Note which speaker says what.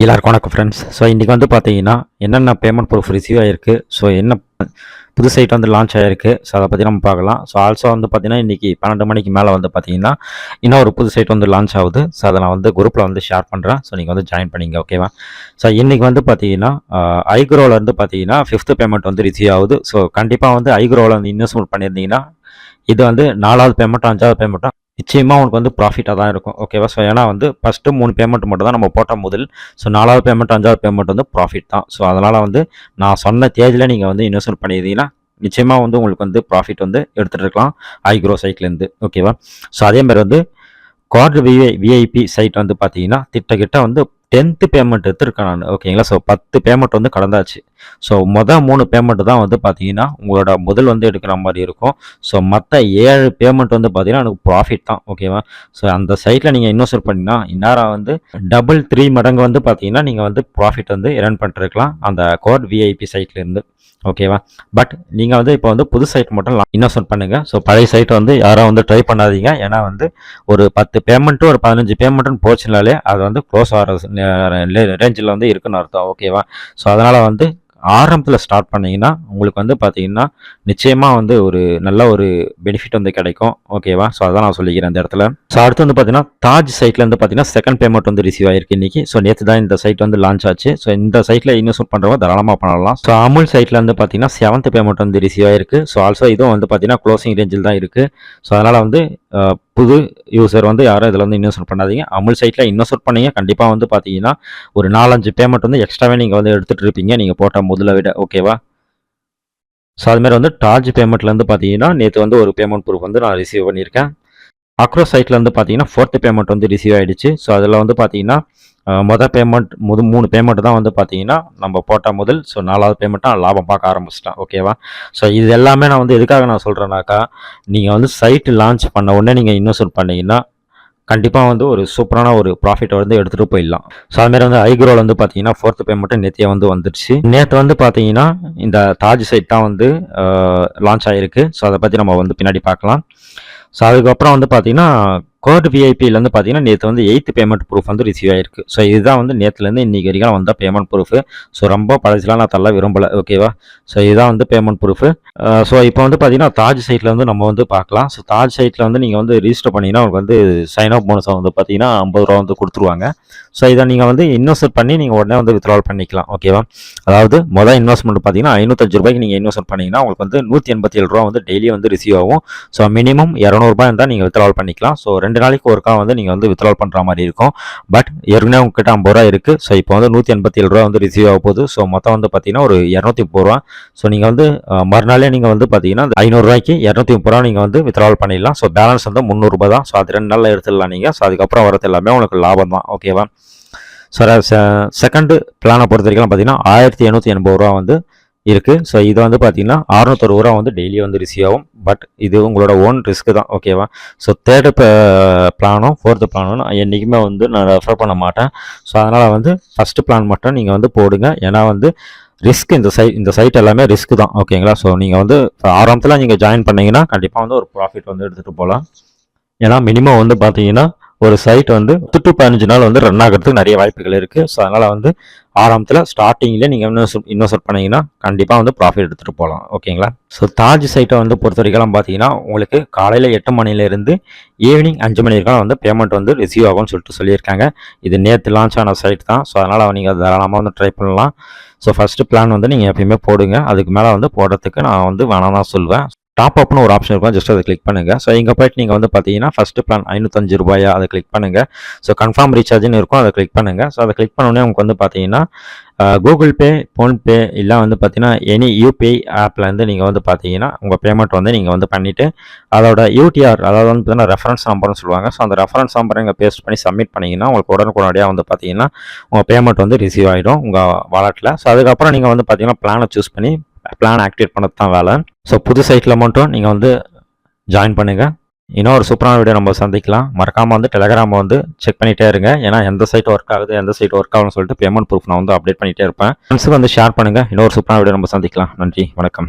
Speaker 1: எல்லாருக்கும் வணக்கம் friends. So இன்றைக்கி வந்து பார்த்தீங்கன்னா என்னென்ன பேமெண்ட் ப்ரூஃப் ரிசீவ் ஆகிருக்கு, ஸோ என்ன புது சைட் வந்து லான்ச் ஆகிருக்கு, ஸோ அதை பற்றி நம்ம பார்க்கலாம். ஸோ ஆல்சோ வந்து பார்த்தீங்கன்னா இன்றைக்கி 12 மணிக்கு மேலே வந்து பார்த்தீங்கன்னா இன்னொரு புது சைட் வந்து லான்ச் ஆகுது. ஸோ அதை நான் வந்து குரூப்பில் வந்து ஷேர் பண்ணுறேன். ஸோ நீங்கள் வந்து ஜாயின் பண்ணிங்க, ஓகேவா? ஸோ இன்றைக்கி வந்து பார்த்தீங்கன்னா ஐக்ரோவிலேருந்து பார்த்தீங்கன்னா 5th பேமெண்ட் வந்து ரிசீவ் ஆகுது. ஸோ கண்டிப்பாக வந்து ஐக்ரோவில் வந்து இன்வெஸ்ட்மெண்ட் பண்ணியிருந்தீங்கன்னா இது வந்து 4வது பேமெண்ட்டும் 5வது பேமெண்ட்டும் நிச்சயமாக உங்களுக்கு வந்து ப்ராஃபிட்டாக தான் இருக்கும், ஓகேவா? ஸோ ஏன்னா வந்து ஃபஸ்ட்டு 3 பேமெண்ட் மட்டும் தான் நம்ம போட்ட முதல். ஸோ 4வது பேமெண்ட் 5வது பேமெண்ட் வந்து ப்ராஃபிட் தான். ஸோ அதனால் வந்து நான் சொன்ன தேதியில் நீங்கள் வந்து இன்வெஸ்ட்மெண்ட் பண்ணியிருந்தீங்கன்னா நிச்சயமாக வந்து உங்களுக்கு வந்து ப்ராஃபிட் வந்து எடுத்துகிட்டு இருக்கலாம் ஐக்ரோ சைட்லேருந்து, ஓகேவா? ஸோ அதேமாதிரி வந்து குவார்டர் விஐபி சைட் வந்து பார்த்தீங்கன்னா கிட்ட வந்து 10th பேமெண்ட் எடுத்துருக்கேன் நான், ஓகேங்களா? ஸோ 10 பேமெண்ட் வந்து கடந்தாச்சு. ஸோ 3 பேமெண்ட் தான் வந்து பார்த்தீங்கன்னா உங்களோட முதல் வந்து எடுக்கிற மாதிரி இருக்கும். ஸோ மற்ற 7 பேமெண்ட் வந்து பார்த்தீங்கன்னா எனக்கு ப்ராஃபிட் தான், ஓகேவா? ஸோ அந்த சைட்டில் நீங்கள் இன்வெஸ்ட் பண்ணிங்கன்னா இந்நேரம் வந்து டபுள் 3 மடங்கு வந்து பார்த்தீங்கன்னா நீங்கள் வந்து ப்ராஃபிட் வந்து எர்ன் பண்ணிருக்கலாம் அந்த கோட் விஐபி சைட்லேருந்து, ஓகேவா? பட் நீங்கள் வந்து இப்போ வந்து புது சைட் மட்டும் இன்வெஸ்ட்மெண்ட் பண்ணுங்கள். ஸோ பழைய சைட்டை வந்து யாரும் வந்து ட்ரை பண்ணாதீங்க. ஏன்னா வந்து ஒரு 10 பேமெண்ட்டும் ஒரு 15 பேமெண்ட்டுன்னு போச்சுனாலே அது வந்து க்ளோஸ் ஆகிற ரேஞ்சில் வந்து இருக்குன்னு அர்த்தம், ஓகேவா? ஸோ அதனால் வந்து ஆரம்பத்தில் ஸ்டார்ட் பண்ணிங்கன்னா உங்களுக்கு வந்து பார்த்தீங்கன்னா நிச்சயமாக வந்து ஒரு நல்ல ஒரு பெனிஃபிட் வந்து கிடைக்கும், ஓகேவா? ஸோ அதான் நான் சொல்லிக்கிறேன் இந்த இடத்துல. ஸோ அடுத்து வந்து பார்த்தீங்கன்னா தாஜ் சைட்லேருந்து பார்த்தீங்கன்னா 2nd பேமெண்ட் வந்து ரிசீவ் ஆகிருக்கு இன்றைக்கி. ஸோ நேற்று தான் இந்த சைட் வந்து லான்ச் ஆச்சு. ஸோ இந்த சைட்டில் இன்வெஸ்ட் பண்ணுறவங்க தாராளமாக பண்ணலாம். ஸோ அமுல் சைட்லேருந்து பார்த்தீங்கன்னா 7th பேமெண்ட் வந்து ரிசீவ் ஆகிருக்கு. ஸோ ஆல்சோ இதுவும் வந்து பார்த்தீங்கன்னா க்ளோசிங் ரேஞ்சில் தான் இருக்குது. ஸோ அதனால் வந்து புது யூசர் வந்து யாரும் இதில் வந்து இன்வெஸ்ட் பண்ணாதீங்க. அமுல் சைட்டில் இன்வெஸ்ட் பண்ணீங்க கண்டிப்பாக வந்து பார்த்தீங்கன்னா ஒரு 4-5 பேமெண்ட் வந்து எக்ஸ்ட்ராவே நீங்கள் வந்து எடுத்துகிட்டு இருப்பீங்க நீங்கள் போட்ட முதல்ல விட, ஓகேவா? ஸோ அதுமாதிரி வந்து டார்ஜ் பேமெண்ட்லேருந்து பார்த்தீங்கன்னா நேற்று வந்து ஒரு பேமெண்ட் ப்ரூஃப் வந்து நான் ரிசீவ் பண்ணியிருக்கேன். அக்ரோ சைட்லேருந்து பார்த்தீங்கன்னா 4th பேமெண்ட் வந்து ரிசீவ் ஆகிடுச்சு. ஸோ அதில் வந்து பார்த்தீங்கன்னா மொதல் பேமெண்ட் 3 பேமெண்ட் தான் வந்து பார்த்தீங்கன்னா நம்ம போட்ட முதல். ஸோ 4வது பேமெண்ட்டாக நான் லாபம் பார்க்க ஆரம்பிச்சிட்டேன், ஓகேவா? ஸோ இது எல்லாமே நான் வந்து எதுக்காக நான் சொல்கிறேன்னாக்கா நீங்கள் வந்து சைட்டு லான்ச் பண்ண உடனே நீங்கள் இன்வெஸ்ட் பண்ணிங்கன்னா கண்டிப்பாக வந்து ஒரு சூப்பரான ஒரு ப்ராஃபிட்டை வந்து எடுத்துகிட்டு போயிடலாம். ஸோ அதுமாதிரி வந்து ஐக்ரோவில் வந்து பார்த்தீங்கன்னா 4th பேமெண்ட்டு நேற்றையே வந்து வந்துடுச்சு. நேற்று வந்து பார்த்தீங்கன்னா இந்த தாஜ் சைட் தான் வந்து லான்ச் ஆகிருக்கு. ஸோ அதை பற்றி நம்ம வந்து பின்னாடி பார்க்கலாம். ஸோ அதுக்கப்புறம் வந்து பார்த்தீங்கன்னா கோட் விஐபியிலேருந்து பார்த்தீங்கன்னா நேற்று வந்து 8th பேமெண்ட் ப்ரூஃப் வந்து ரிசீவ் ஆகிருக்கு. ஸோ இதுதான் வந்து நேற்றுலேருந்து இன்றைக்கி வரைக்கும் வந்த பேமெண்ட் ப்ரூஃபு. ஸோ ரொம்ப பழசெலாம் நான் தள்ள விரும்பலை, ஓகேவா? ஸோ இதுதான் வந்து பேமெண்ட் ப்ரூஃபு. ஸோ இப்போ வந்து பார்த்தீங்கன்னா தாஜ் சைட்டில் வந்து நம்ம வந்து பார்க்கலாம். ஸோ தாஜ் சைட்டில் வந்து நீங்கள் வந்து ரிஜிஸ்டர் பண்ணிங்கன்னா உங்களுக்கு வந்து சைன் அப் போனஸை வந்து பார்த்தீங்கன்னா 50 ரூபா வந்து கொடுத்துருவாங்க. ஸோ இதை நீங்கள் வந்து இன்வெஸ்ட் பண்ணி நீங்கள் உடனே வந்து வித்ட்ரால் பண்ணிக்கலாம், ஓகேவா? அதாவது மொதல் இன்வெஸ்ட்மெண்ட் பார்த்தீங்கன்னா 505 ரூபாய்க்கு நீங்கள் இன்வெஸ்ட் பண்ணிங்கன்னா உங்களுக்கு வந்து 187 ரூபா வந்து டெய்லி வந்து ரிசீவ் ஆகும். ஸோ மினிமம் 200 ரூபாய் இருந்தால் நீங்கள் வித்ட்ரால் பண்ணிக்கலாம். ஸோ 2 நாளைக்கு ஒருக்கா வந்து நீங்கள் வந்து வித்ட்ரால் பண்ணுற மாதிரி இருக்கும். பட் ஏற்கனவே உங்ககிட்ட 50 ரூபா இருக்குது. ஸோ இப்போ வந்து 187 ரூபா வந்து ரிசீவ் ஆக போகுது. ஸோ மொத்தம் வந்து பார்த்தீங்கன்னா ஒரு 230 ரூபா. ஸோ நீங்கள் வந்து மறுநாளே நீங்கள் வந்து பார்த்தீங்கன்னா 500 ரூபாய்க்கு 230 ரூபா நீங்கள் வந்து வித்ட்ரால் பண்ணிடலாம். ஸோ பேலன்ஸ் வந்து 300 ரூபாய் தான். ஸோ அது 2 நாளில் எடுத்துடலாம் நீங்கள். ஸோ அதுக்கப்புறம் வரது எல்லாமே உங்களுக்கு லாபம் தான், ஓகேவா? ஸோ செகண்ட் பிளானை பொறுத்த வரைக்கும் பார்த்தீங்கன்னா 1880 ரூபா வந்து இருக்குது. ஸோ இது வந்து பார்த்தீங்கன்னா 660 ரூபா வந்து டெய்லி வந்து ரிசீவ் ஆகும். பட் இது உங்களோட ஓன் ரிஸ்க்கு தான், ஓகேவா? ஸோ 3rd பிளானும் 4th பிளானும் நான் என்றைக்குமே வந்து நான் ரெஃபர் பண்ண மாட்டேன். ஸோ அதனால் வந்து ஃபஸ்ட்டு பிளான் மட்டும் நீங்கள் வந்து போடுங்க. ஏன்னா வந்து ரிஸ்க் இந்த சைட் எல்லாமே ரிஸ்க்கு தான், ஓகேங்களா? ஸோ நீங்கள் வந்து ஆரம்பத்தில் நீங்கள் ஜாயின் பண்ணிங்கன்னா கண்டிப்பாக வந்து ஒரு ப்ராஃபிட் வந்து எடுத்துகிட்டு போகலாம். ஏன்னா மினிமம் வந்து பார்த்தீங்கன்னா ஒரு சைட் வந்து 10 to 15 நாள் வந்து ரன் ஆகிறதுக்கு நிறைய வாய்ப்புகள் இருக்குது. ஸோ அதனால் வந்து ஆரம்பத்தில் ஸ்டார்டிங்லேயே நீங்கள் இன்வெஸ்ட் பண்ணிங்கன்னா கண்டிப்பாக வந்து ப்ராஃபிட் எடுத்துகிட்டு போகலாம், ஓகேங்களா? ஸோ தாஜ் சைட்டை வந்து பொறுத்த வரைக்கும் பார்த்தீங்கன்னா உங்களுக்கு காலையில் 8 மணிலேருந்து ஈவினிங் 5 மணி வரைக்கும் வந்து பேமெண்ட் வந்து ரிசீவ் ஆகும்னு சொல்லியிருக்காங்க. இது நேற்று லான்ச் ஆன சைட் தான். ஸோ அதனால் நீங்கள் தாராளமாக வந்து ட்ரை பண்ணலாம். ஸோ ஃபஸ்ட்டு பிளான் வந்து நீங்கள் எப்பயுமே போடுங்க. அதுக்கு மேலே வந்து போடுறதுக்கு நான் வந்து வேணாம் தான் சொல்வேன். டாப் அப்னு ஒரு ஆப்ஷன் இருக்கும், ஜஸ்ட் அதை கிளிக் பண்ணுங்கள். ஸோ இங்கே போய்ட்டு நீங்கள் வந்து பார்த்தீங்கன்னா ஃபஸ்ட்டு பிளான் 505 ரூபாயா அதை கிளிக் பண்ணுங்கள். ஸோ கன்ஃபார்ம் ரீசார்ஜ்னு இருக்கும், அதை கிளிக் பண்ணுங்கள். ஸோ அதை கிளிக் பண்ணோடனே உங்களுக்கு வந்து பார்த்தீங்கன்னா கூகுள் பே, ஃபோன்பே இல்லை வந்து பார்த்தீங்கன்னா எனி யூபிஐ ஆப்லேருந்து நீங்கள் வந்து பார்த்தீங்கன்னா உங்கள் பேமெண்ட் வந்து நீங்கள் வந்து பண்ணிவிட்டு அதோட யூடிஆர் அதாவது வந்து பார்த்தீங்கன்னா ரெஃபரன்ஸ் நம்பர்னு சொல்லுவாங்க. ஸோ அந்த ரெஃபரன்ஸ் நம்பரை இங்கே பேஸ்ட் பண்ணி சப்மிட் பண்ணிங்கன்னா உங்களுக்கு உடனுக்குடனடியாக வந்து பார்த்தீங்கன்னா உங்கள் பேமெண்ட் வந்து ரிசீவ் ஆகிடும் உங்கள் வாலெட்டில். ஸோ அதுக்கப்புறம் நீங்கள் வந்து பார்த்தீங்கன்னா பிளானை சூஸ் பண்ணி பிளான் ஆக்டிவேட் பண்ணது தான் வேலை. ஸோ புது சைட்டில் மட்டும் நீங்கள் வந்து ஜாயின் பண்ணுங்கள். இன்னும் ஒரு சூப்பரான வீடியோ நம்ம சந்திக்கலாம். மறக்காமல் வந்து டெலகிராமை வந்து செக் பண்ணிகிட்டே இருங்க. ஏன்னா எந்த சைட் ஒர்க் ஆகுது எந்த சைட் ஒர்க் ஆகுதுன்னு சொல்லிட்டு பேமெண்ட் ப்ரூஃப் நான் வந்து அப்டேட் பண்ணிகிட்டே இருப்பேன். ஃப்ரெண்ட்ஸுக்கு வந்து ஷேர் பண்ணுங்கள். இன்னொரு சூப்பரான வீடியோ நம்ம சந்திக்கலாம். நன்றி, வணக்கம்.